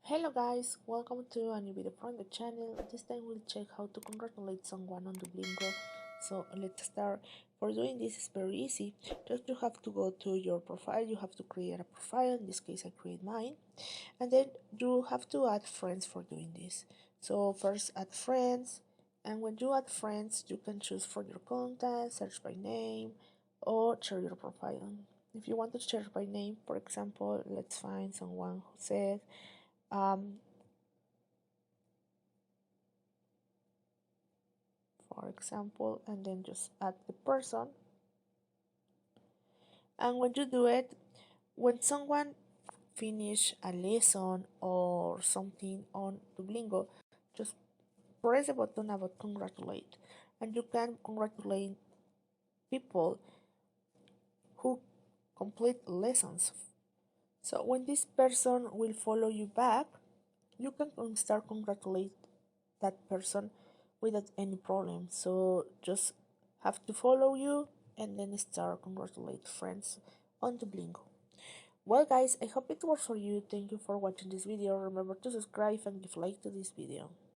Hello guys, welcome to a new video from the channel. This time we'll check how to congratulate someone on Duolingo. So let's start. For doing this is very easy. Just you have to go to your profile, you have to create a profile. In this case I create mine. And then you have to add friends for doing this. So first add friends, and when you add friends you can choose for your contact, search by name, or share your profile. If you want to share by name, for example, let's find someone who said um, for example, and then just add the person. And when you do it, when someone finish a lesson or something on Duolingo, just press the button about congratulate, and you can congratulate people who complete lessons. So when this person will follow you back, you can start congratulate that person without any problem. So just have to follow you and then start congratulate friends on Duolingo. Well guys, I hope it works for you. Thank you for watching this video. Remember to subscribe and give like to this video.